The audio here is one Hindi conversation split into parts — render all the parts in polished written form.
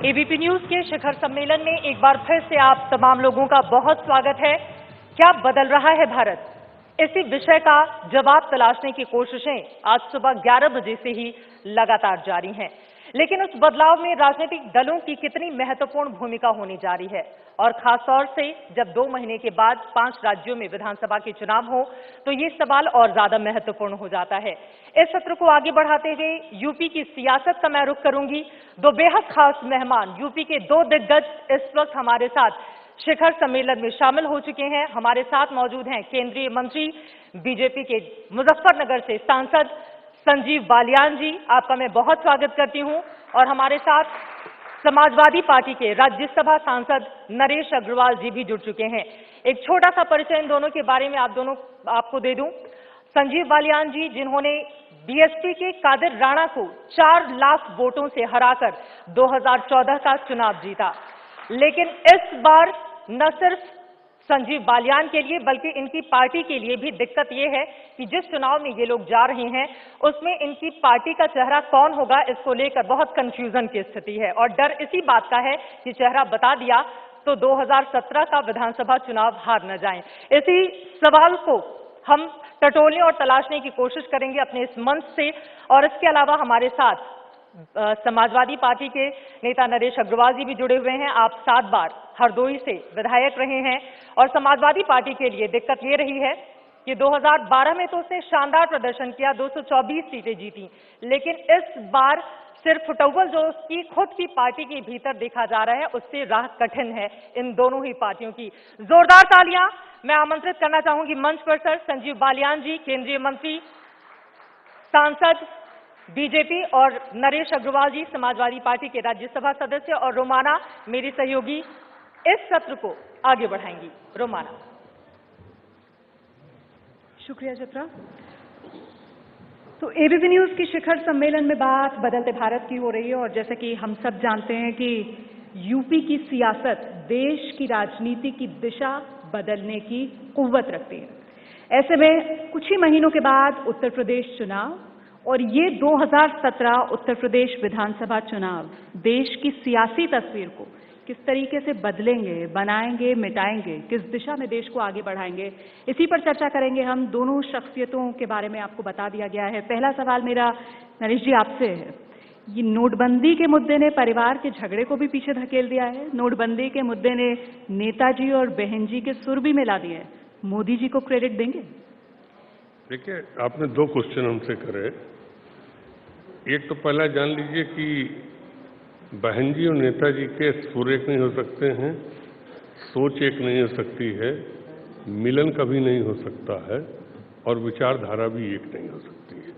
एबीपी न्यूज के शिखर सम्मेलन में एक बार फिर से आप तमाम लोगों का बहुत स्वागत है। क्या बदल रहा है भारत? इसी विषय का जवाब तलाशने की कोशिशें आज सुबह 11 बजे से ही लगातार जारी हैं। लेकिन उस बदलाव में राजनीतिक दलों की कितनी महत्वपूर्ण भूमिका होने जा रही है, और खासतौर से जब 2 महीने के बाद 5 राज्यों में विधानसभा के चुनाव हो तो ये सवाल और ज्यादा महत्वपूर्ण हो जाता है। इस सत्र को आगे बढ़ाते हुए यूपी की सियासत का मैं रुख करूंगी। 2 बेहद खास मेहमान यूपी के 2 दिग्गज इस वक्त हमारे साथ शिखर सम्मेलन में शामिल हो चुके हैं। हमारे साथ मौजूद हैं केंद्रीय मंत्री, बीजेपी के मुजफ्फरनगर से सांसद संजीव बालियान जी, आपका मैं बहुत स्वागत करती हूं। और हमारे साथ समाजवादी पार्टी के राज्यसभा सांसद नरेश अग्रवाल जी भी जुड़ चुके हैं। एक छोटा सा परिचय इन दोनों के बारे में आपको दे दूं। संजीव बालियान जी, जिन्होंने बीएसपी के कादिर राणा को 4 लाख वोटों से हराकर 2014 का चुनाव जीता, लेकिन इस बार न सिर्फ संजीव बालियान के लिए बल्कि इनकी पार्टी के लिए भी दिक्कत यह है कि जिस चुनाव में ये लोग जा रहे हैं उसमें इनकी पार्टी का चेहरा कौन होगा, इसको लेकर बहुत कंफ्यूजन की स्थिति है। और डर इसी बात का है कि चेहरा बता दिया तो 2017 का विधानसभा चुनाव हार न जाएं। इसी सवाल को हम टटोलने और तलाशने की कोशिश करेंगे अपने इस मंच से। और इसके अलावा हमारे साथ समाजवादी पार्टी के नेता नरेश अग्रवाल जी भी जुड़े हुए हैं। आप 7 बार हरदोई से विधायक रहे हैं और समाजवादी पार्टी के लिए दिक्कत ये रही है कि 2012 में तो उसने शानदार प्रदर्शन किया, 224 सीटें जीती, लेकिन इस बार सिर्फ फुटअव्वल जो उसकी खुद की पार्टी के भीतर देखा जा रहा है उससे राह कठिन है इन दोनों ही पार्टियों की। जोरदार तालियां मैं आमंत्रित करना चाहूंगी मंच पर सर संजीव बालियान जी, केंद्रीय मंत्री, सांसद बीजेपी, और नरेश अग्रवाल जी, समाजवादी पार्टी के राज्यसभा सदस्य, और रोमाना मेरी सहयोगी इस सत्र को आगे बढ़ाएंगी। रोमाना। शुक्रिया चित्रा। तो एबीपी न्यूज की शिखर सम्मेलन में बात बदलते भारत की हो रही है, और जैसे कि हम सब जानते हैं कि यूपी की सियासत देश की राजनीति की दिशा बदलने की कुव्वत रखती है। ऐसे में कुछ ही महीनों के बाद उत्तर प्रदेश चुनाव, और ये 2017 उत्तर प्रदेश विधानसभा चुनाव देश की सियासी तस्वीर को किस तरीके से बदलेंगे, बनाएंगे, मिटाएंगे, किस दिशा में देश को आगे बढ़ाएंगे, इसी पर चर्चा करेंगे हम। दोनों शख्सियतों के बारे में आपको बता दिया गया है। पहला सवाल मेरा नरेश जी आपसे है। ये नोटबंदी के मुद्दे ने परिवार के झगड़े को भी पीछे धकेल दिया है। नोटबंदी के मुद्दे ने नेताजी और बहन जी के सुर भी मिला दिए हैं। मोदी जी को क्रेडिट देंगे? देखिए, आपने 2 क्वेश्चन हमसे करे। एक तो पहला जान लीजिए कि बहन जी और नेताजी के सुर एक नहीं हो सकते हैं, सोच एक नहीं हो सकती है, मिलन कभी नहीं हो सकता है, और विचारधारा भी एक नहीं हो सकती है।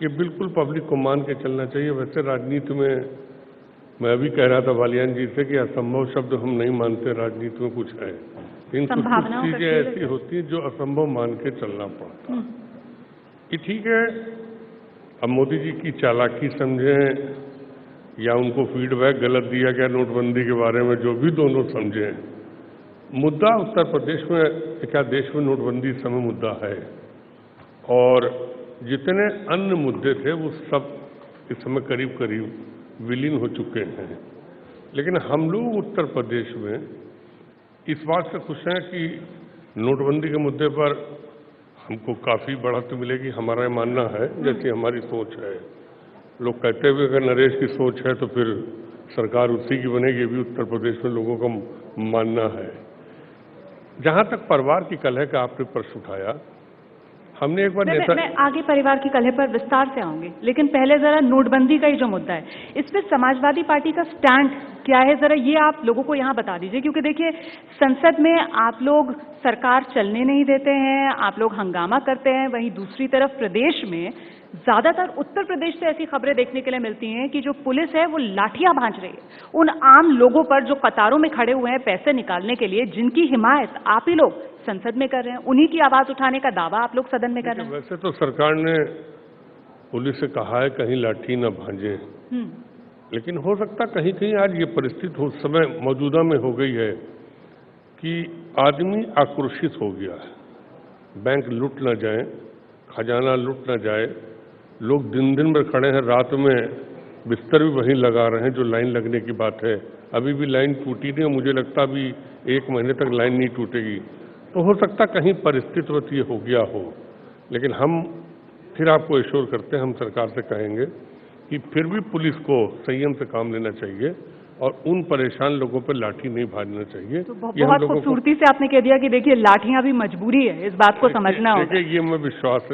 ये बिल्कुल पब्लिक को मान के चलना चाहिए। वैसे राजनीति में मैं अभी कह रहा था बालियान जी से कि असंभव शब्द हम नहीं मानते, राजनीति में कुछ है, इन कुछ चीजें ऐसी होती हैं जो असंभव मान के चलना पड़ता है। ये ठीक है, अब मोदी जी की चालाकी समझें या उनको फीडबैक गलत दिया गया नोटबंदी के बारे में, जो भी दोनों समझें, मुद्दा उत्तर प्रदेश में क्या देश में नोटबंदी इस समय मुद्दा है, और जितने अन्य मुद्दे थे वो सब इस समय करीब करीब विलीन हो चुके हैं। लेकिन हम लोग उत्तर प्रदेश में इस बात से खुश हैं कि नोटबंदी के मुद्दे पर हमको काफ़ी बढ़त मिलेगी। हमारा मानना है, जैसी हमारी सोच है। लोग कहते हुए अगर नरेश की सोच है तो फिर सरकार उसी की बनेगी, भी उत्तर प्रदेश में लोगों का मानना है। जहां तक परिवार की कलह का आपने प्रश्न उठाया, हमने एक बार मैं आगे परिवार की कलह पर विस्तार से आऊंगी, लेकिन पहले जरा नोटबंदी का ही जो मुद्दा है, इस पे समाजवादी पार्टी का स्टैंड क्या है, जरा ये आप लोगों को यहाँ बता दीजिए। क्योंकि देखिए, संसद में आप लोग सरकार चलने नहीं देते हैं, आप लोग हंगामा करते हैं, वहीं दूसरी तरफ प्रदेश में ज्यादातर उत्तर प्रदेश से ऐसी खबरें देखने के लिए मिलती हैं कि जो पुलिस है वो लाठियां भांज रही है उन आम लोगों पर जो कतारों में खड़े हुए हैं पैसे निकालने के लिए, जिनकी हिमायत आप ही लोग संसद में कर रहे हैं। उन्हीं की आवाज उठाने का दावा आप लोग सदन में कर रहे हैं। वैसे तो सरकार ने पुलिस से कहा है कहीं लाठी न भांजे, लेकिन हो सकता कहीं कहीं आज ये परिस्थिति उस समय मौजूदा में हो गई है कि आदमी आक्रोशित हो गया है, बैंक लूट न जाए, खजाना लूट न जाए, लोग दिन दिन भर खड़े हैं, रात में बिस्तर भी वहीं लगा रहे हैं जो लाइन लगने की बात है। अभी भी लाइन टूटी नहीं, मुझे लगता अभी 1 महीने तक लाइन नहीं टूटेगी। तो हो सकता कहीं परिस्थितिवश ये हो गया हो, लेकिन हम फिर आपको एश्योर करते हैं, हम सरकार से कहेंगे कि फिर भी पुलिस को संयम से काम लेना चाहिए और उन परेशान लोगों पर लाठी नहीं भाजना चाहिए। तो बहुत खूबसूरती से आपने कह दिया कि देखिए लाठियां भी मजबूरी है, इस बात को समझना होगा। देखिए ये मैं विश्वास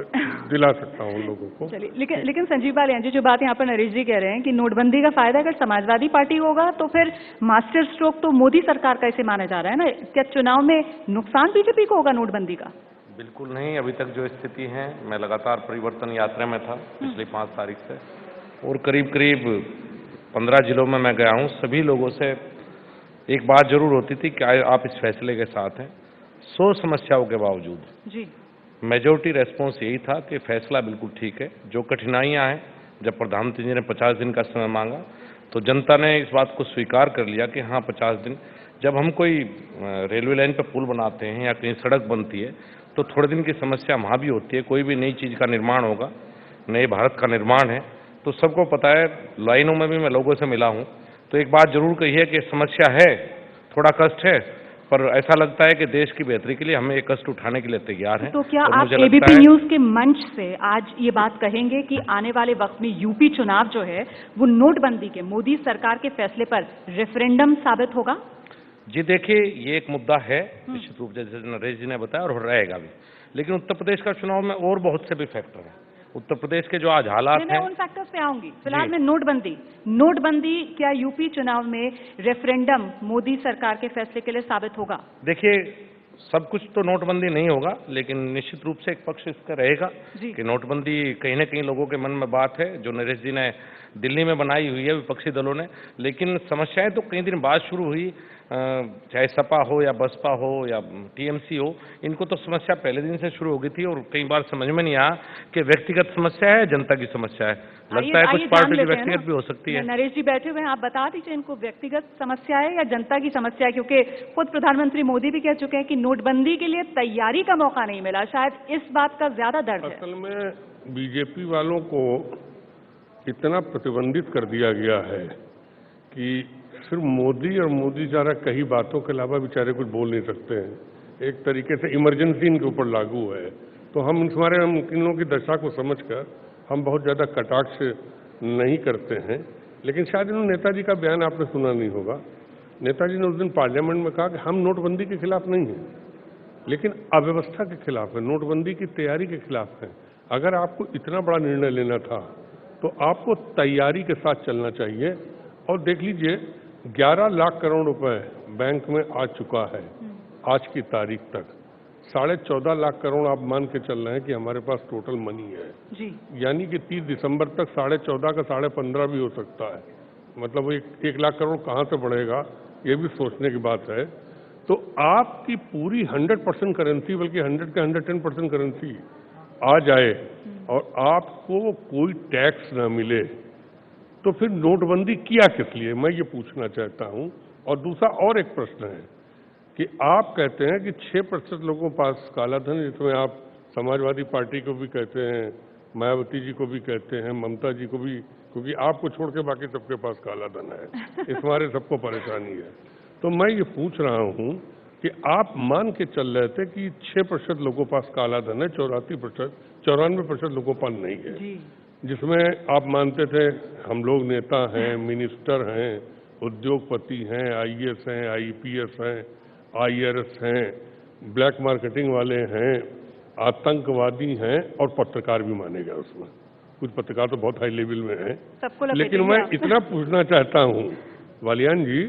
दिला सकता हूँ लोगों को। चलिए, लेकिन संजीव बालियान जी, जो बात यहाँ पर नरेश जी कह रहे हैं कि नोटबंदी का फायदा अगर समाजवादी पार्टी होगा तो फिर मास्टर स्ट्रोक तो मोदी सरकार का इसे माना जा रहा है ना। क्या चुनाव में नुकसान बीजेपी को होगा नोटबंदी का? बिल्कुल नहीं। अभी तक जो स्थिति है, मैं लगातार परिवर्तन यात्रा में था पिछली 5 तारीख से, और करीब करीब 15 जिलों में मैं गया हूं। सभी लोगों से एक बात जरूर होती थी कि आप इस फैसले के साथ हैं। 100 समस्याओं के बावजूद जी मेजोरिटी रेस्पॉन्स यही था कि फैसला बिल्कुल ठीक है। जो कठिनाइयां हैं, जब प्रधानमंत्री जी ने 50 दिन का समय मांगा तो जनता ने इस बात को स्वीकार कर लिया कि हाँ 50 दिन। जब हम कोई रेलवे लाइन पर पुल बनाते हैं या कहीं सड़क बनती है तो थोड़े दिन की समस्या वहाँ भी होती है। कोई भी नई चीज़ का निर्माण होगा, नए भारत का निर्माण है, तो सबको पता है। लाइनों में भी मैं लोगों से मिला हूँ तो एक बात जरूर कही है कि समस्या है, थोड़ा कष्ट है, पर ऐसा लगता है कि देश की बेहतरी के लिए हमें ये कष्ट उठाने के लिए तैयार हैं। तो क्या आप एबीपी न्यूज के मंच से आज ये बात कहेंगे कि आने वाले वक्त में यूपी चुनाव जो है वो नोटबंदी के मोदी सरकार के फैसले पर रेफरेंडम साबित होगा? जी देखिए, ये एक मुद्दा है निश्चित रूप से, जैसे नरेश जी ने बताया, और रहेगा भी। लेकिन उत्तर प्रदेश का चुनाव में और बहुत से भी फैक्टर हैं। उत्तर प्रदेश के जो आज हालात हैं, मैं उन फैक्टर्स पे आऊंगी। फिलहाल में नोटबंदी क्या यूपी चुनाव में रेफरेंडम मोदी सरकार के फैसले के लिए साबित होगा? देखिए, सब कुछ तो नोटबंदी नहीं होगा, लेकिन निश्चित रूप से एक पक्ष इसका रहेगा कि नोटबंदी कहीं न कहीं लोगों के मन में बात है जो नरेश जी ने दिल्ली में बनाई हुई है विपक्षी दलों ने। लेकिन समस्याएं तो कई दिन बाद शुरू हुई, चाहे सपा हो या बसपा हो या टीएमसी हो, इनको तो समस्या पहले दिन से शुरू हो गई थी और कई बार समझ में नहीं आया कि व्यक्तिगत समस्या है जनता की समस्या है। लगता है कुछ पार्टी की व्यक्तिगत भी हो सकती है। नरेश जी बैठे हुए हैं, आप बता दीजिए इनको व्यक्तिगत समस्या है या जनता की समस्या है, क्योंकि खुद प्रधानमंत्री मोदी भी कह चुके हैं कि नोटबंदी के लिए तैयारी का मौका नहीं मिला। शायद इस बात का ज्यादा दर्द है। असल में बीजेपी वालों को इतना प्रतिबंधित कर दिया गया है कि सिर्फ मोदी और मोदी जरा कई बातों के अलावा बेचारे कुछ बोल नहीं सकते हैं। एक तरीके से इमरजेंसी इनके ऊपर लागू है। तो हम इन लोगों की दशा को समझकर हम बहुत ज़्यादा कटाक्ष नहीं करते हैं। लेकिन शायद इन्होंने नेताजी का बयान आपने सुना नहीं होगा। नेताजी ने उस दिन पार्लियामेंट में कहा कि हम नोटबंदी के खिलाफ नहीं हैं, लेकिन अव्यवस्था के खिलाफ है, नोटबंदी की तैयारी के खिलाफ है। अगर आपको इतना बड़ा निर्णय लेना था तो आपको तैयारी के साथ चलना चाहिए। और देख लीजिए, 11 लाख करोड़ रुपए बैंक में आ चुका है आज की तारीख तक। 14.5 लाख करोड़ आप मान के चल रहे हैं कि हमारे पास टोटल मनी है जी। यानी कि 30 दिसंबर तक 14.5 का 15.5 भी हो सकता है। मतलब वो 1 लाख करोड़ कहाँ से बढ़ेगा, ये भी सोचने की बात है। तो आपकी पूरी 100% करेंसी, बल्कि 100 के 110% करेंसी आ जाए और आपको कोई टैक्स ना मिले, तो फिर नोटबंदी किया किस लिए, मैं ये पूछना चाहता हूं। और दूसरा और एक प्रश्न है कि आप कहते हैं कि 6% लोगों के पास काला धन, जिसमें आप समाजवादी पार्टी को भी कहते हैं, मायावती जी को भी कहते हैं, ममता जी को भी, क्योंकि आपको छोड़ के बाकी सबके पास काला धन है, इस बारे सबको परेशानी है। तो मैं ये पूछ रहा हूं कि आप मान के चल रहे थे कि 6% लोगों के पास काला धन है, 94% लोगों के पास नहीं है, जिसमें आप मानते थे हम लोग नेता हैं, मिनिस्टर हैं, उद्योगपति हैं, आईएएस हैं, आईपीएस हैं, आईआरएस हैं, ब्लैक मार्केटिंग वाले हैं, आतंकवादी हैं और पत्रकार भी माने गए उसमें। कुछ पत्रकार तो बहुत हाई लेवल में हैं। लेकिन मैं इतना पूछना चाहता हूं बालियान जी,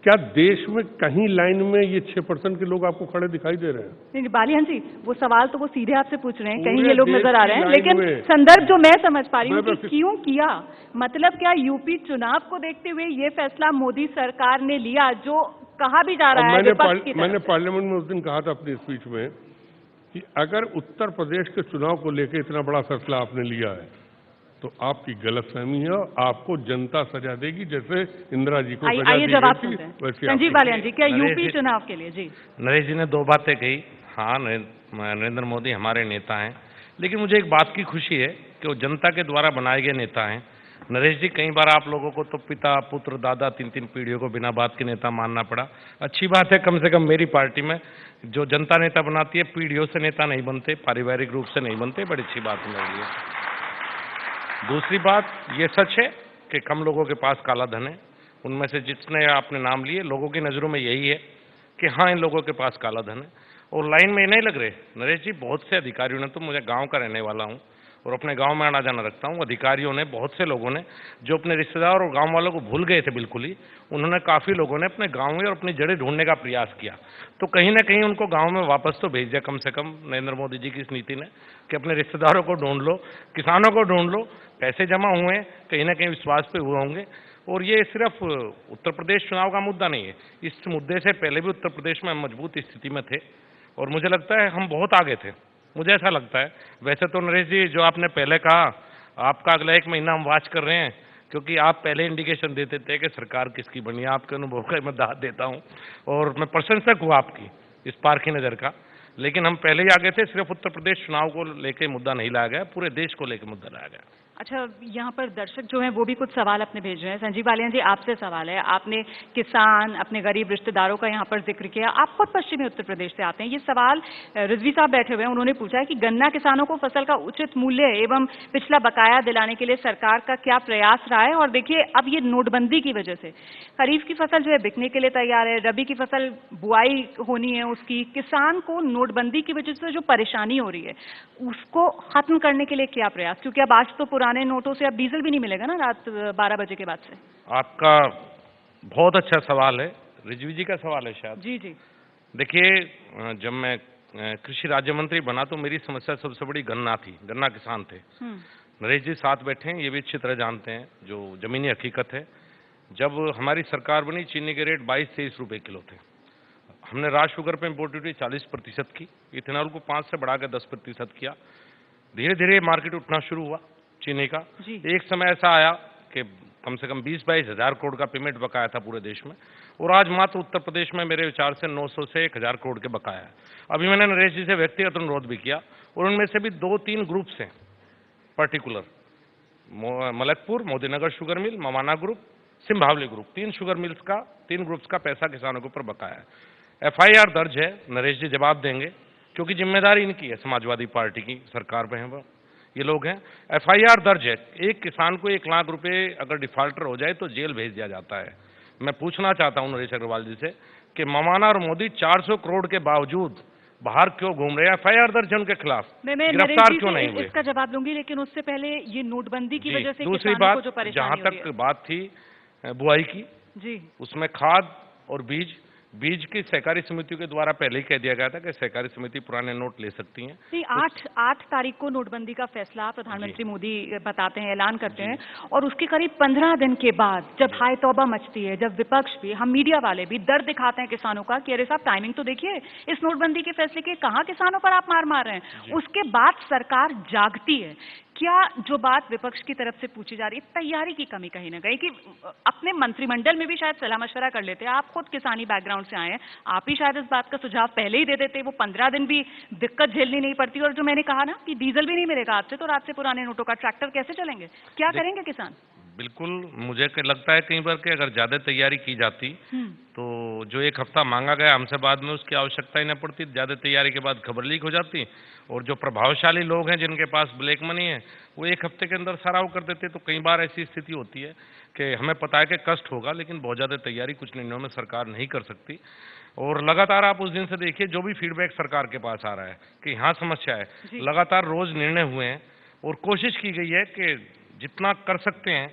क्या देश में कहीं लाइन में ये 6% के लोग आपको खड़े दिखाई दे रहे हैं? नहीं बालियान जी, वो सवाल तो वो सीधे आपसे पूछ रहे हैं, कहीं ये लोग नजर आ रहे हैं, लेकिन संदर्भ जो मैं समझ पा रही हूँ कि क्यों किया, मतलब क्या यूपी चुनाव को देखते हुए ये फैसला मोदी सरकार ने लिया, जो कहा भी जा रहा है मैंने पार्लियामेंट में उस दिन कहा था अपनी स्पीच में कि अगर उत्तर प्रदेश के चुनाव को लेकर इतना बड़ा फैसला आपने लिया है तो आपकी गलतफहमी है और आपको जनता सजा देगी, जैसे इंदिरा जी को सजा दी गई थी वैसे। संजीव बालियान जी, क्या यूपी चुनाव के लिए? जी नरेश जी ने 2 बातें कही। हाँ, नरेंद्र मोदी हमारे नेता हैं, लेकिन मुझे एक बात की खुशी है कि वो जनता के द्वारा बनाए गए नेता हैं। नरेश जी, कई बार आप लोगों को तो पिता पुत्र दादा 3-3 पीढ़ियों को बिना बात के नेता मानना पड़ा। अच्छी बात है, कम से कम मेरी पार्टी में जो जनता नेता बनाती है, पीढ़ियों से नेता नहीं बनते, पारिवारिक रूप से नहीं बनते, बड़ी अच्छी बात है मेरे लिए। दूसरी बात, ये सच है कि कम लोगों के पास काला धन है। उनमें से जितने आपने नाम लिए, लोगों की नज़रों में यही है कि हाँ, इन लोगों के पास काला धन है और लाइन में नहीं लग रहे। नरेश जी, बहुत से अधिकारियों ने, तो मुझे गांव का रहने वाला हूं और अपने गांव में आना जाना रखता हूं, अधिकारियों ने, बहुत से लोगों ने, जो अपने रिश्तेदार और गांव वालों को भूल गए थे बिल्कुल ही, उन्होंने काफ़ी लोगों ने अपने गांव में और अपनी जड़ें ढूंढने का प्रयास किया। तो कहीं ना कहीं उनको गांव में वापस तो भेज दिया, कम से कम नरेंद्र मोदी जी की इस नीति ने कि अपने रिश्तेदारों को ढूंढ लो, किसानों को ढूंढ लो, पैसे जमा हुए हैं, कहीं ना कहीं विश्वास पे हुए होंगे। और ये सिर्फ उत्तर प्रदेश चुनाव का मुद्दा नहीं है, इस मुद्दे से पहले भी उत्तर प्रदेश में हम मजबूत स्थिति में थे और मुझे लगता है हम बहुत आगे थे, मुझे ऐसा लगता है। वैसे तो नरेश जी, जो आपने पहले कहा, आपका अगला 1 महीना हम वाच कर रहे हैं, क्योंकि आप पहले इंडिकेशन देते थे कि सरकार किसकी बनी है। आपके अनुभव का मैं दाद देता हूं और मैं प्रशंसक हूं आपकी इस पारखी नज़र का। लेकिन हम पहले ही आगे थे, सिर्फ उत्तर प्रदेश चुनाव को लेकर मुद्दा नहीं लाया गया, पूरे देश को लेकर मुद्दा लाया गया। अच्छा, यहाँ पर दर्शक जो हैं वो भी कुछ सवाल अपने भेज रहे हैं। संजीव बालियान जी, आपसे सवाल है। आपने किसान, अपने गरीब रिश्तेदारों का यहाँ पर जिक्र किया। आप खुद पश्चिमी उत्तर प्रदेश से आते हैं। ये सवाल रिजवी साहब बैठे हुए हैं, उन्होंने पूछा है कि गन्ना किसानों को फसल का उचित मूल्य एवं पिछला बकाया दिलाने के लिए सरकार का क्या प्रयास रहा है। और देखिए, अब ये नोटबंदी की वजह से खरीफ की फसल जो है बिकने के लिए तैयार है, रबी की फसल बुआई होनी है उसकी, किसान को नोटबंदी की वजह से जो परेशानी हो रही है उसको खत्म करने के लिए क्या प्रयास, क्योंकि अब आज तो पुराने नोटों से अब डीजल भी नहीं मिलेगा ना रात 12 बजे के बाद से। आपका बहुत अच्छा सवाल है, रिजवी जी का सवाल है शायद। जी जी। देखिए, जब मैं कृषि राज्य मंत्री बना तो मेरी समस्या सबसे बड़ी गन्ना थी, गन्ना किसान थे। नरेश जी साथ बैठे हैं, ये भी अच्छी तरह जानते हैं जो जमीनी हकीकत है। जब हमारी सरकार बनी, चीनी के रेट 22-23 रुपए किलो थे। हमने राज शुगर पे इम्पोर्ट ड्यूटी 40% की, इथेनॉल को 5 से बढ़ा के 10% किया। धीरे धीरे मार्केट उठना शुरू हुआ चीनी का। एक समय ऐसा आया कि कम से कम 20-22 हज़ार करोड़ का पेमेंट बकाया था पूरे देश में, और आज मात्र उत्तर प्रदेश में मेरे विचार से 900 से 1000 करोड़ के बकाया है। अभी मैंने नरेश जी से व्यक्तिगत अनुरोध भी किया और उनमें से भी 2-3 ग्रुप्स हैं particular, Malakpur, Modinagar sugar mill, Mawana group, Simbhaoli group, 3 sugar mills का, 3 ग्रुप्स का पैसा किसानों के ऊपर बकाया है। FIR दर्ज है, नरेश जी जवाब देंगे, क्योंकि जिम्मेदारी इनकी है, समाजवादी पार्टी की सरकार में है वो, ये लोग हैं। FIR दर्ज है, एक किसान को 1 लाख रुपए अगर डिफॉल्टर हो जाए तो जेल भेज दिया जाता है। मैं पूछना चाहता हूं नरेश अग्रवाल जी से कि मवाना और मोदी 400 करोड़ के बावजूद बाहर क्यों घूम रहे हैं? FIR दर्ज है उनके खिलाफ, गिरफ्तार क्यों नहीं हुए? इसका जवाब दूंगी, लेकिन उससे पहले ये नोटबंदी की वजह से दूसरी किसानों बात, को जो परेशानी जहां तक बात थी बुआई की, जी, उसमें खाद और बीज की सहकारी समितियों के द्वारा पहले ही कह दिया गया था कि सहकारी समिति पुराने नोट ले सकती हैं। नहीं, 8 तारीख को नोटबंदी का फैसला प्रधानमंत्री मोदी बताते हैं, ऐलान करते हैं, और उसके करीब 15 दिन के बाद जब हाय तौबा मचती है, जब विपक्ष भी, हम मीडिया वाले भी दर्द दिखाते हैं किसानों का कि अरे साहब, टाइमिंग तो देखिए इस नोटबंदी के फैसले के, कहां किसानों पर आप मार रहे हैं। उसके बाद सरकार जागती है। क्या जो बात विपक्ष की तरफ से पूछी जा रही है, तैयारी की कमी कहीं ना कहीं, कि अपने मंत्रिमंडल में भी शायद सलाह मशवरा कर लेते हैं, आप खुद किसानी बैकग्राउंड से आए हैं, आप ही शायद इस बात का सुझाव पहले ही दे देते, वो 15 दिन भी दिक्कत झेलनी नहीं पड़ती। और जो मैंने कहा ना कि डीजल भी नहीं मिलेगा आज से, तो रात से पुराने नोटों का, ट्रैक्टर कैसे चलेंगे, क्या करेंगे किसान? बिल्कुल, मुझे लगता है कई बार कि अगर ज्यादा तैयारी की जाती तो जो 1 हफ्ता मांगा गया हमसे, बाद में उसकी आवश्यकता ही न पड़ती। ज्यादा तैयारी के बाद खबर लीक हो जाती, और जो प्रभावशाली लोग हैं जिनके पास ब्लैक मनी है, वो 1 हफ्ते के अंदर सारा वो कर देते। तो कई बार ऐसी स्थिति होती है कि हमें पता है कि कष्ट होगा, लेकिन बहुत ज्यादा तैयारी कुछ निर्णयों में सरकार नहीं कर सकती। और लगातार आप उस दिन से देखिए, जो भी फीडबैक सरकार के पास आ रहा है कि यहाँ समस्या है, लगातार रोज निर्णय हुए हैं और कोशिश की गई है कि जितना कर सकते हैं।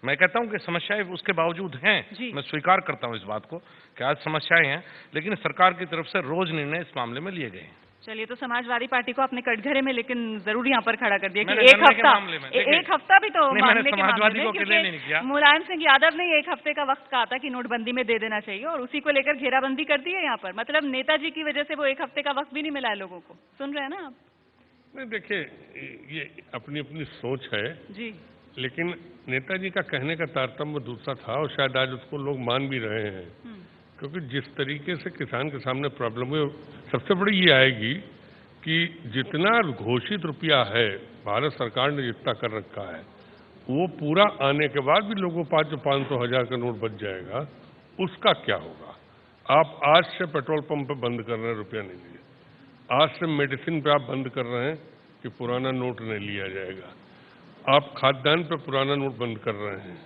मैं कहता हूं कि समस्याएं उसके बावजूद हैं, मैं स्वीकार करता हूं इस बात को कि आज समस्याएं हैं, लेकिन सरकार की तरफ से रोज निर्णय इस मामले में लिए गए हैं। चलिए, तो समाजवादी पार्टी को अपने कटघरे में लेकिन जरूर यहाँ पर खड़ा कर दिया कि 1 हफ्ता भी तो मांगने के मामले में, क्योंकि मुलायम सिंह यादव ने 1 हफ्ते का वक्त कहा था कि नोटबंदी में दे देना चाहिए, और उसी को लेकर घेराबंदी कर दी है यहाँ पर। मतलब नेताजी की वजह से वो 1 हफ्ते का वक्त भी नहीं मिला है लोगों को। सुन रहे हैं ना आप? नहीं, देखिए, ये अपनी अपनी सोच है जी, लेकिन नेताजी का कहने का तारतम्य दूसरा था, और शायद आज उसको लोग मान भी रहे हैं। क्योंकि जिस तरीके से किसान के सामने प्रॉब्लम है, सबसे बड़ी ये आएगी कि जितना घोषित रुपया है, भारत सरकार ने जितना कर रखा है, वो पूरा आने के बाद भी लोगों के पास जो 500 हजार का नोट बच जाएगा उसका क्या होगा? आप आज से पेट्रोल पंप पे बंद कर रहे हैं रुपया नहीं लिए, आज से मेडिसिन पे आप बंद कर रहे हैं कि पुराना नोट नहीं लिया जाएगा, आप खाद्यान्न पे पुराना नोट बंद कर रहे हैं।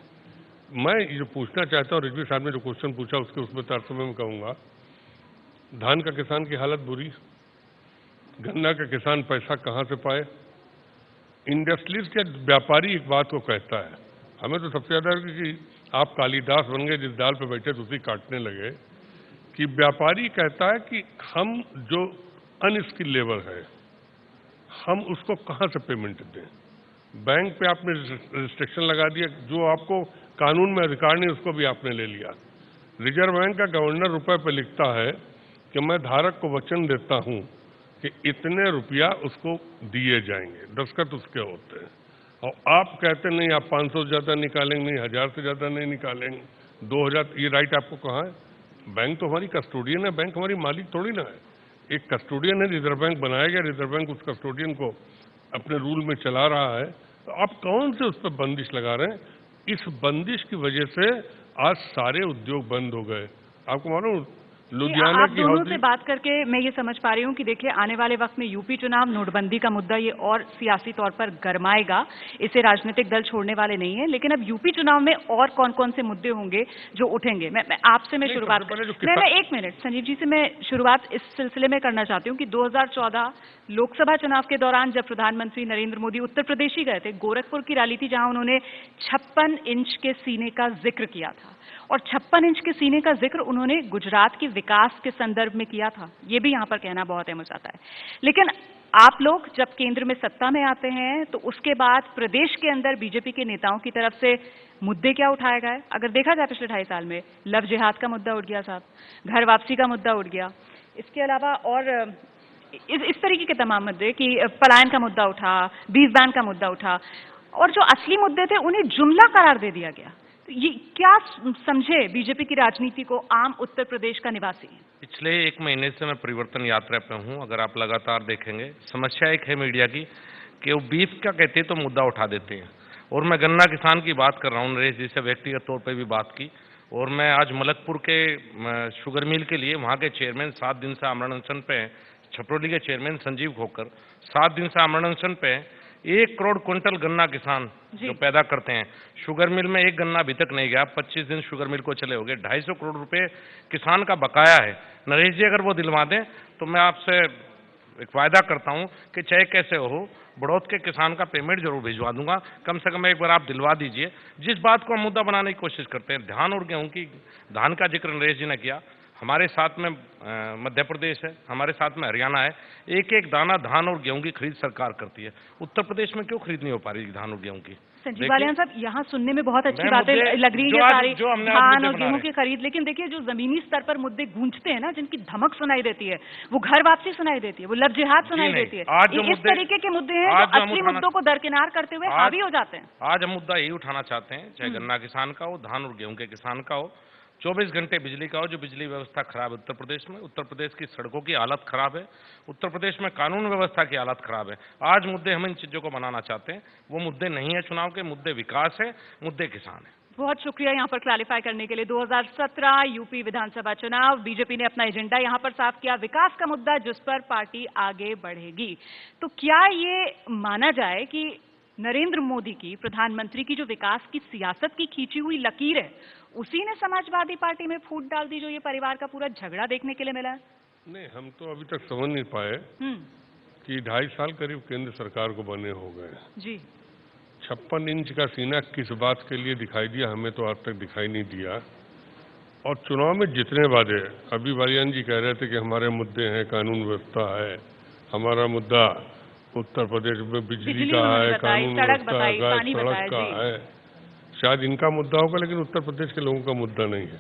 मैं जो पूछना चाहता हूँ, रिजवी साहब ने जो क्वेश्चन पूछा उसके उसमें तर्जुमे में कहूँगा, धान का किसान की हालत बुरी, गन्ना का किसान पैसा कहाँ से पाए? इंडस्ट्रीज के व्यापारी एक बात को कहता है, हमें तो सबसे ज्यादा कि आप कालिदास बन गए, जिस दाल पे बैठे तो उसी काटने लगे, कि व्यापारी कहता है कि हम जो अनस्किल लेबर है हम उसको कहाँ से पेमेंट दें? बैंक पे आपने रिस्ट्रिक्शन लगा दिया, जो आपको कानून में अधिकार नहीं उसको भी आपने ले लिया। रिजर्व बैंक का गवर्नर रुपए पे लिखता है कि मैं धारक को वचन देता हूं कि इतने रुपया उसको दिए जाएंगे, दस्तखत उसके होते हैं, और आप कहते नहीं आप 500 से ज्यादा निकालेंगे, नहीं 1000 से ज्यादा नहीं निकालेंगे, 2000, ये राइट आपको कहाँ है? बैंक तो हमारी कस्टोडियन है, बैंक हमारी मालिक थोड़ी ना है। एक कस्टोडियन है, रिजर्व बैंक बनाया गया, रिजर्व बैंक उस कस्टोडियन को अपने रूल में चला रहा है, तो आप कौन से उस पर बंदिश लगा रहे हैं? इस बंदिश की वजह से आज सारे उद्योग बंद हो गए। आपको मालूम लुधियाना आप की दोनों से बात करके मैं ये समझ पा रही हूँ कि देखिए आने वाले वक्त में यूपी चुनाव, नोटबंदी का मुद्दा ये और सियासी तौर पर गरमाएगा, इसे राजनीतिक दल छोड़ने वाले नहीं है। लेकिन अब यूपी चुनाव में और कौन कौन से मुद्दे होंगे जो उठेंगे? मैं आपसे मैं शुरुआत मैं एक मिनट संजीव जी से मैं शुरुआत इस सिलसिले में करना चाहती हूँ कि 2014 लोकसभा चुनाव के दौरान जब प्रधानमंत्री नरेंद्र मोदी उत्तर प्रदेश ही गए थे, गोरखपुर की रैली थी जहां उन्होंने 56 इंच के सीने का जिक्र किया था, और 56 इंच के सीने का जिक्र उन्होंने गुजरात के विकास के संदर्भ में किया था। ये भी यहाँ पर कहना बहुत अहम हो जाता है। लेकिन आप लोग जब केंद्र में सत्ता में आते हैं तो उसके बाद प्रदेश के अंदर बीजेपी के नेताओं की तरफ से मुद्दे क्या उठाए गए? अगर देखा जाए पिछले 2.5 साल में लव जिहाद का मुद्दा उठ गया साहब, घर वापसी का मुद्दा उठ गया, इसके अलावा और इस तरीके के तमाम मुद्दे कि पलायन का मुद्दा उठा, बीस बैन का मुद्दा उठा, और जो असली मुद्दे थे उन्हें जुमला करार दे दिया गया। तो ये क्या समझे बीजेपी की राजनीति को आम उत्तर प्रदेश का निवासी? पिछले 1 महीने से मैं परिवर्तन यात्रा पे हूँ। अगर आप लगातार देखेंगे, समस्या एक है मीडिया की कि वो बीफ का कहते हैं तो मुद्दा उठा देते हैं, और मैं गन्ना किसान की बात कर रहा हूँ, नरेश जी से व्यक्तिगत तौर पर भी बात की, और मैं आज मलकपुर के शुगर मिल के लिए वहाँ के चेयरमैन 7 दिन से आमरण अनशन पे हैं, छपरोली के चेयरमैन संजीव खोकर 7 दिन से आमरण अनशन पे हैं। 1 करोड़ क्विंटल गन्ना किसान जो पैदा करते हैं, शुगर मिल में एक गन्ना अभी तक नहीं गया, 25 दिन शुगर मिल को चले हो गए, 250 करोड़ रुपए किसान का बकाया है। नरेश जी अगर वो दिलवा दें तो मैं आपसे एक वायदा करता हूं कि चाहे कैसे हो बड़ौद के किसान का पेमेंट जरूर भिजवा दूंगा। कम से कम एक बार आप दिलवा दीजिए। जिस बात को हम मुद्दा बनाने की कोशिश करते हैं, धान और गेहूं की, धान का जिक्र नरेश जी ने किया, हमारे साथ में मध्य प्रदेश है, हमारे साथ में हरियाणा है, एक एक दाना धान और गेहूं की खरीद सरकार करती है। उत्तर प्रदेश में क्यों खरीद नहीं हो पा रही धान और गेहूं की? संजीव बालियान साहब, यहाँ सुनने में बहुत अच्छी बातें लग रही है सारी, धान और गेहूं की खरीद, लेकिन देखिए जो जमीनी स्तर पर मुद्दे गूंजते हैं ना, जिनकी धमक सुनाई देती है, वो घर वापसी सुनाई देती है, वो लव जिहाद सुनाई देती है, इस तरीके के मुद्दे हैं जो असली मुद्दों को दरकिनार करते हुए हावी हो जाते हैं। आज हम मुद्दा यही उठाना चाहते हैं, चाहे गन्ना किसान का हो, धान और गेहूं के किसान का हो, 24 घंटे बिजली का हो। जो बिजली व्यवस्था खराब है उत्तर प्रदेश में, उत्तर प्रदेश की सड़कों की हालत खराब है, उत्तर प्रदेश में कानून व्यवस्था की हालत खराब है। आज मुद्दे हम इन चीजों को बनाना चाहते हैं, वो मुद्दे नहीं है चुनाव के, मुद्दे विकास है, मुद्दे किसान है। बहुत शुक्रिया यहाँ पर क्लैरिफाई करने के लिए। 2017 यूपी विधानसभा चुनाव, बीजेपी ने अपना एजेंडा यहाँ पर साफ किया, विकास का मुद्दा जिस पर पार्टी आगे बढ़ेगी। तो क्या ये माना जाए कि नरेंद्र मोदी की, प्रधानमंत्री की जो विकास की सियासत की खींची हुई लकीर है, उसी ने समाजवादी पार्टी में फूट डाल दी, जो ये परिवार का पूरा झगड़ा देखने के लिए मिला है? नहीं, हम तो अभी तक समझ नहीं पाए कि 2.5 साल करीब केंद्र सरकार को बने हो गए जी। 56 इंच का सीना किस बात के लिए दिखाई दिया, हमें तो आज तक दिखाई नहीं दिया। और चुनाव में जितने वादे, अभी बालियान जी कह रहे थे कि हमारे मुद्दे हैं, कानून व्यवस्था है, हमारा मुद्दा उत्तर प्रदेश में बिजली का है, कानून व्यवस्था का, सड़क का है, शायद इनका मुद्दा होगा, लेकिन उत्तर प्रदेश के लोगों का मुद्दा नहीं है।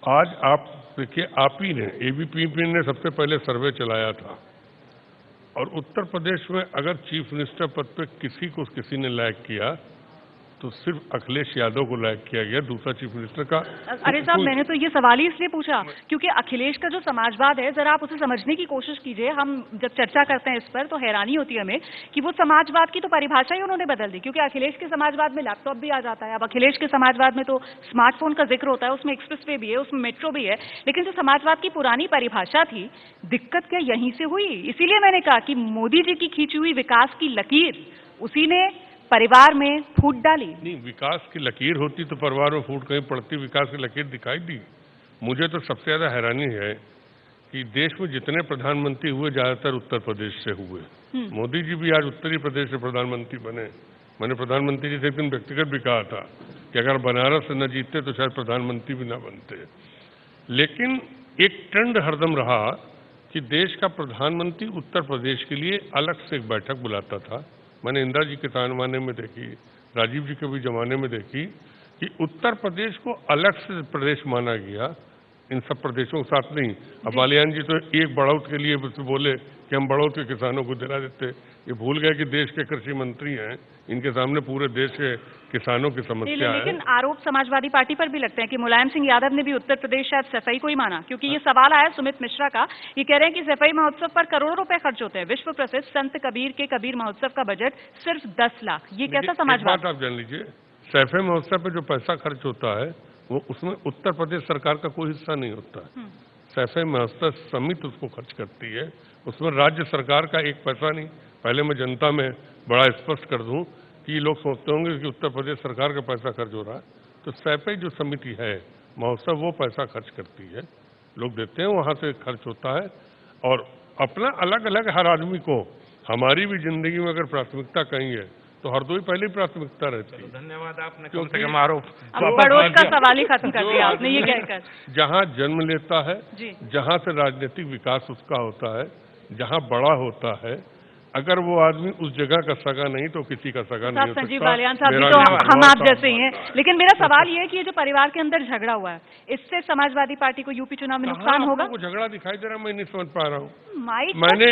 आज आप देखिए, आप ही ने, एबीपीपी ने सबसे पहले सर्वे चलाया था, और उत्तर प्रदेश में अगर चीफ मिनिस्टर पद पे किसी को किसी ने लायक किया तो सिर्फ अखिलेश यादव को लायक किया गया, दूसरा चीफ मिनिस्टर का। अरे साहब, मैंने तो ये सवाल ही इसलिए पूछा क्योंकि अखिलेश का जो समाजवाद है, जरा आप उसे समझने की कोशिश कीजिए। हम जब चर्चा करते हैं इस पर तो हैरानी होती है हमें कि वो समाजवाद की तो परिभाषा ही उन्होंने बदल दी, क्योंकि अखिलेश के समाजवाद में लैपटॉप भी आ जाता है। अब अखिलेश के समाजवाद में तो स्मार्टफोन का जिक्र होता है, उसमें एक्सप्रेसवे भी है, उसमें मेट्रो भी है, लेकिन जो समाजवाद की पुरानी परिभाषा थी, दिक्कत क्या यहीं से हुई? इसीलिए मैंने कहा कि मोदी जी की खींची हुई विकास की लकीर उसी ने परिवार में फूट डाली। नहीं, विकास की लकीर होती तो परिवार में फूट कहीं पड़ती, विकास की लकीर दिखाई दी। मुझे तो सबसे ज्यादा हैरानी है कि देश में जितने प्रधानमंत्री हुए ज्यादातर उत्तर प्रदेश से हुए। मोदी जी भी आज उत्तरी प्रदेश से प्रधानमंत्री बने। मैंने प्रधानमंत्री जी से एक दिन व्यक्तिगत भी कहा था कि अगर बनारस से न जीतते तो शायद प्रधानमंत्री भी न बनते। लेकिन एक ट्रेंड हरदम रहा कि देश का प्रधानमंत्री उत्तर प्रदेश के लिए अलग से एक बैठक बुलाता था। मैंने इंदिरा जी के जमाने में देखी, राजीव जी के भी जमाने में देखी कि उत्तर प्रदेश को अलग से प्रदेश माना गया, इन सब प्रदेशों के साथ नहीं। अब बालियान जी तो एक बढ़ौत के लिए बोले कि हम बढ़ौत के किसानों को दिला देते, ये भूल गए कि देश के कृषि मंत्री हैं, इनके सामने पूरे देश के किसानों की समस्या है। लेकिन आरोप समाजवादी पार्टी पर भी लगते हैं कि मुलायम सिंह यादव ने भी उत्तर प्रदेश शायद सफाई को ही माना, क्योंकि ये सवाल आया सुमित मिश्रा का। ये कह रहे हैं कि सफाई महोत्सव पर करोड़ों रुपए खर्च होते हैं, विश्व प्रसिद्ध संत कबीर के कबीर महोत्सव का बजट सिर्फ 10 लाख। ये कैसा समाजवाद? एक बात आप जान लीजिए, सफाई महोत्सव पे जो पैसा खर्च होता है वो उसमें उत्तर प्रदेश सरकार का कोई हिस्सा नहीं होता। सफाई महोत्सव समिति उसको खर्च करती है, उसमें राज्य सरकार का एक पैसा नहीं। पहले मैं जनता में बड़ा स्पष्ट कर दूं कि लोग सोचते होंगे कि उत्तर प्रदेश सरकार का पैसा खर्च हो रहा है, तो सफाई जो समिति है महोत्सव वो पैसा खर्च करती है, लोग देते हैं, वहां से खर्च होता है। और अपना अलग अलग हर आदमी को, हमारी भी जिंदगी में अगर प्राथमिकता कहीं है तो हरदोई पहली प्राथमिकता रहती है। धन्यवाद, आपने कम से कम आरोप पड़ोस का सवाल ही खत्म कर दिया आपने ये कहकर। जहाँ जन्म लेता है, जहाँ से राजनीतिक विकास उसका होता है, जहाँ बड़ा होता है, अगर वो आदमी उस जगह का सगा नहीं तो किसी का सगा नहीं हो सकता। संजीव बालियान साहब भी तो हम आप जैसे ही हैं, लेकिन मेरा सवाल ये है कि ये जो परिवार के अंदर झगड़ा हुआ है, इससे समाजवादी पार्टी को यूपी चुनाव में नुकसान होगा? झगड़ा दिखाई दे रहा है, मैं नहीं समझ पा रहा हूँ। मैंने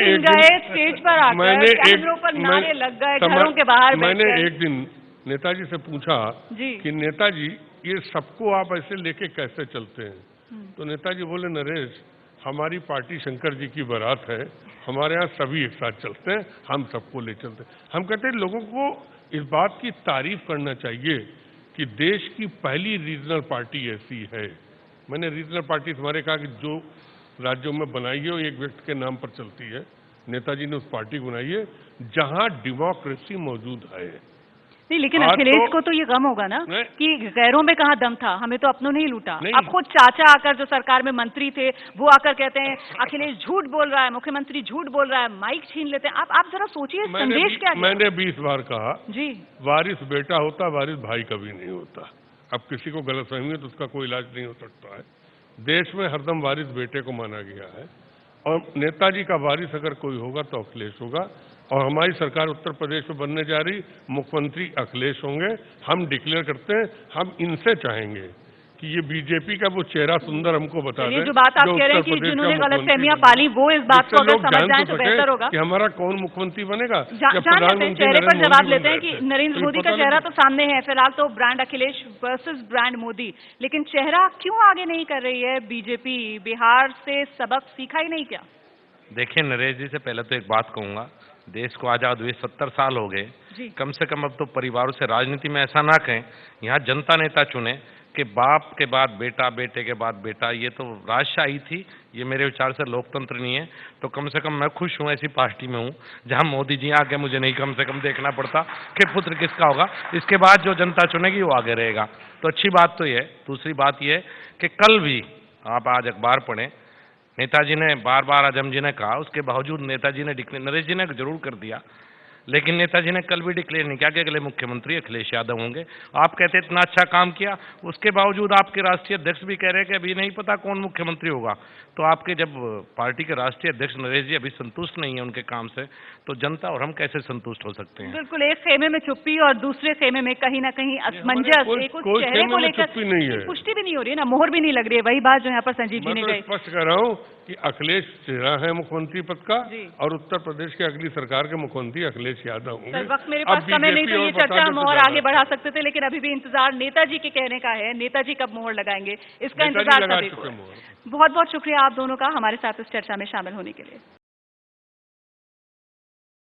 स्टेज पर आकर कैमरों पर नारे लग गए, घरों के बाहर मैंने एक दिन नेताजी से पूछा कि नेताजी ये सबको आप ऐसे लेके कैसे चलते हैं? तो नेताजी बोले, नरेश हमारी पार्टी शंकर जी की बारात है, हमारे यहाँ सभी एक साथ चलते हैं, हम सबको ले चलते हैं। हम कहते हैं लोगों को इस बात की तारीफ करना चाहिए कि देश की पहली रीजनल पार्टी ऐसी है। मैंने रीजनल पार्टी तुम्हारे कहा कि जो राज्यों में बनाई है वो एक व्यक्ति के नाम पर चलती है। नेताजी ने उस पार्टी को बनाई है जहां डेमोक्रेसी मौजूद है। नहीं, लेकिन अखिलेश को तो ये गम होगा ना कि गैरों में कहाँ दम था, हमें तो अपनों ने ही लूटा। अब खुद चाचा आकर जो सरकार में मंत्री थे वो आकर कहते हैं अखिलेश झूठ बोल रहा है, मुख्यमंत्री झूठ बोल रहा है, माइक छीन लेते हैं। आप जरा सोचिए संदेश क्या है? मैंने 20 बार कहा जी, वारिस बेटा होता, वारिस भाई कभी नहीं होता। अब किसी को गलतफहमी है तो उसका कोई इलाज नहीं हो सकता है। देश में हरदम वारिस बेटे को माना गया है और नेताजी का वारिस अगर कोई होगा तो अखिलेश होगा। और हमारी सरकार उत्तर प्रदेश में बनने जा रही, मुख्यमंत्री अखिलेश होंगे। हम डिक्लेयर करते हैं, हम इनसे चाहेंगे कि ये बीजेपी का वो चेहरा सुंदर हमको बता दें। जो बात आप कह रहे हैं कि जिन्होंने गलतफहमियां पाली वो इस बात को अगर समझ जाएं तो बेहतर होगा कि हमारा कौन मुख्यमंत्री बनेगा। चेहरे पर जवाब लेते हैं कि नरेंद्र मोदी का चेहरा तो सामने है, फिलहाल तो brand Akhilesh versus brand Modi, लेकिन चेहरा क्यों आगे नहीं कर रही है बीजेपी? बिहार से सबक सीखा ही नहीं क्या? देखिए नरेश जी, से पहले तो एक बात कहूंगा, देश को आजाद हुए 70 साल हो गए, कम से कम अब तो परिवारों से राजनीति में ऐसा ना कहें। यहाँ जनता नेता चुने कि बाप के बाद बेटा, बेटे के बाद बेटा, ये तो राजशाही थी। ये मेरे विचार से लोकतंत्र नहीं है। तो कम से कम मैं खुश हूँ ऐसी पार्टी में हूँ जहाँ मोदी जी आके मुझे नहीं कम से कम देखना पड़ता कि पुत्र किसका होगा। इसके बाद जो जनता चुनेगी वो आगे रहेगा, तो अच्छी बात तो ये। दूसरी बात ये कि कल भी आप आज अखबार पढ़ें, नेताजी ने बार बार आजम जी ने कहा, उसके बावजूद नेताजी ने डिक्लेयर, नरेश जी ने जरूर कर दिया, लेकिन नेताजी ने कल भी डिक्लेयर नहीं किया कि अगले मुख्यमंत्री अखिलेश यादव होंगे। आप कहते इतना अच्छा काम किया, उसके बावजूद आपके राष्ट्रीय अध्यक्ष भी कह रहे हैं कि अभी नहीं पता कौन मुख्यमंत्री होगा। तो आपके जब पार्टी के राष्ट्रीय अध्यक्ष नरेश जी अभी संतुष्ट नहीं है उनके काम से, तो जनता और हम कैसे संतुष्ट हो सकते हैं? बिल्कुल, एक खेमे में चुप्पी और दूसरे खेमे में कहीं ना कहीं असमंजस, चेहरे को लेकर पुष्टि भी नहीं हो रही है ना, मोहर भी नहीं लग रही है। वही बात जो यहाँ पर संजीव जी ने कही। स्पष्ट कर रहा हूँ कि अखिलेश चेहरा है मुख्यमंत्री पद का और उत्तर प्रदेश के अगली सरकार के मुख्यमंत्री अखिलेश अखिलेश यादव होंगे। सर, वक्त मेरे अब पास समय नहीं, BJP तो ये और बता चर्चा दो हम तो और ज्यादा आगे बढ़ा सकते थे, लेकिन अभी भी इंतजार नेताजी के कहने का है। नेताजी कब मोहर लगाएंगे, इसका नेताजी इंतजार लगा सभी को चुके है। मोहर। बहुत बहुत शुक्रिया आप दोनों का हमारे साथ इस चर्चा में शामिल होने के लिए।